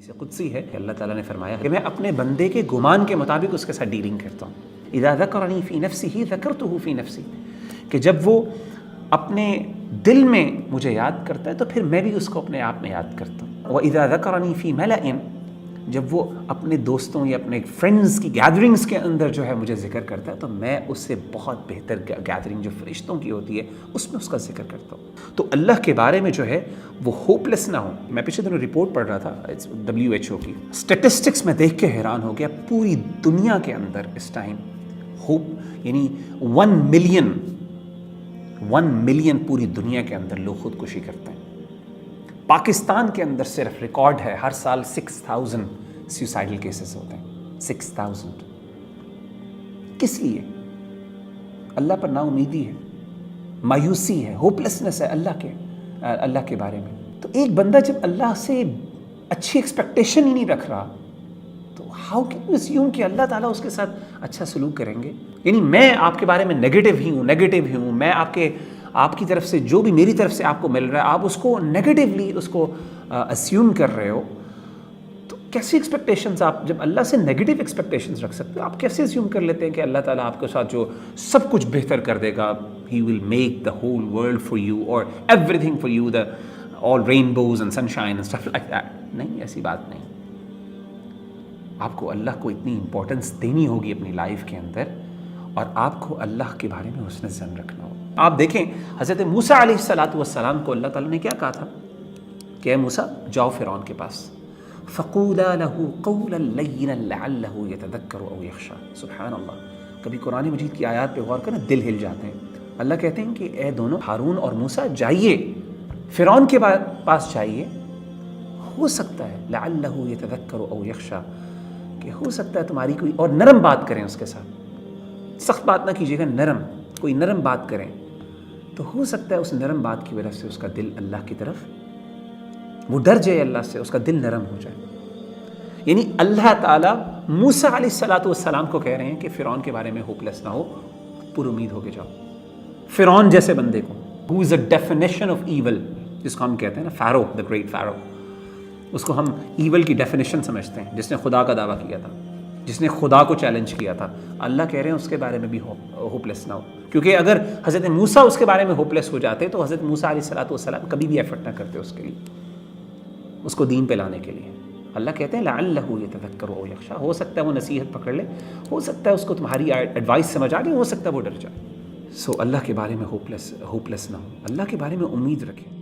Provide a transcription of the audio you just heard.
سے قدسی ہے کہ اللہ تعالیٰ نے فرمایا کہ میں اپنے بندے کے گمان کے مطابق اس کے ساتھ ڈیلنگ کرتا ہوں۔ اذا ذکرنی فی نفسہ ذکرتہ فی نفسی، کہ جب وہ اپنے دل میں مجھے یاد کرتا ہے تو پھر میں بھی اس کو اپنے آپ میں یاد کرتا ہوں۔ وَإِذَا ذَكَرَنِي فِي مَلَئٍ، جب وہ اپنے دوستوں یا اپنے فرینڈز کی گیدرنگز کے اندر جو ہے مجھے ذکر کرتا ہے تو میں اس سے بہت بہتر گیدرنگ جو فرشتوں کی ہوتی ہے اس میں اس کا ذکر کرتا ہوں۔ تو اللہ کے بارے میں جو ہے وہ ہوپلیس نہ ہو۔ میں پچھلے دنوں رپورٹ پڑھ رہا تھا WHO کی اسٹیٹسٹکس میں دیکھ کے حیران ہو گیا، پوری دنیا کے اندر اس ٹائم ہوپ یعنی 1 ملین پوری دنیا کے اندر لوگ خودکشی کرتے ہیں۔ پاکستان کے اندر صرف ریکارڈ ہے ہر سال 6000 سیوسائڈل کیسز ہوتے ہیں۔ 6000 کس لیے؟ اللہ پر نا امیدی ہے، مایوسی ہے، ہوپلیسنس ہے اللہ کے بارے میں۔ تو ایک بندہ جب اللہ سے اچھی ایکسپیکٹیشن ہی نہیں رکھ رہا تو ہاؤ کین یو اسیوم کہ اللہ تعالیٰ اس کے ساتھ اچھا سلوک کریں گے؟ یعنی میں آپ کے بارے میں نیگیٹو ہی ہوں، میں آپ کی طرف سے جو بھی میری طرف سے آپ کو مل رہا ہے آپ اس کو نیگیٹیولی اس کو اسیوم کر رہے ہو، تو کیسی ایکسپیکٹیشنز؟ آپ جب اللہ سے نیگیٹو ایکسپیکٹیشنز رکھ سکتے ہو، آپ کیسے اسیوم کر لیتے ہیں کہ اللہ تعالیٰ آپ کے ساتھ جو سب کچھ بہتر کر دے گا، he will make the whole world for you اور everything for you, the all rainbows and sunshine and stuff like that? نہیں، ایسی بات نہیں۔ آپ کو اللہ کو اتنی امپورٹنس دینی ہوگی اپنی لائف کے اندر، اور آپ کو اللہ کے بارے میں حسن ظن رکھنا ہوگا۔ آپ دیکھیں حضرت موسیٰ علیہ السلام کو اللہ تعالیٰ نے کیا کہا تھا کہ اے موسیٰ جاؤ فرعون کے پاس، فَقُولَا لَهُ قَوْلًا لَيِّنًا لَعَلَّهُ يَتَذَكَّرُ أَوْ يَخْشَىٰ۔ سبحان اللہ، کبھی قرآن مجید کی آیات پہ غور کرنا دل ہل جاتے ہیں۔ اللہ کہتے ہیں کہ اے دونوں ہارون اور موسیٰ جائیے فرعون کے پاس جائیے، ہو سکتا ہے لَعَلَّهُ يَتَذَكَّرُ أَوْ يَخْشَىٰ، کہ ہو سکتا ہے تمہاری کوئی، اور نرم بات کریں اس کے ساتھ، سخت بات نہ کیجیے گا، کوئی نرم بات کریں تو ہو سکتا ہے اس نرم بات کی وجہ سے اس کا دل اللہ کی طرف وہ ڈر جائے، اللہ سے اس کا دل نرم ہو جائے۔ یعنی اللہ تعالیٰ موسیٰ علیہ السلام کو کہہ رہے ہیں کہ فرعون کے بارے میں ہوپلیس نہ ہو، پر امید ہو کے جاؤ۔ فرعون جیسے بندے کو who is a definition of evil، جس کو ہم کہتے ہیں نا فیرو، the great Pharaoh، اس کو ہم ایول کی ڈیفینیشن سمجھتے ہیں، جس نے خدا کا دعویٰ کیا تھا، جس نے خدا کو چیلنج کیا تھا۔ اللہ کہہ رہے ہیں اس کے بارے میں بھی ہوپلیس نہ ہو، کیونکہ اگر حضرت موسیٰ اس کے بارے میں ہوپلیس ہو جاتے تو حضرت موسیٰ علیہ السلام کبھی بھی ایفرٹ نہ کرتے اس کے لیے، اس کو دین پہ لانے کے لیے۔ اللہ کہتے ہیں لعلہ یتذکر او یخشی، ہو سکتا ہے وہ نصیحت پکڑ لے، ہو سکتا ہے اس کو تمہاری ایڈوائس سمجھ آ گئی، ہو سکتا ہے وہ ڈر جائے۔ سو اللہ کے بارے میں ہوپلیس نہ ہو، اللہ کے بارے میں امید رکھیں۔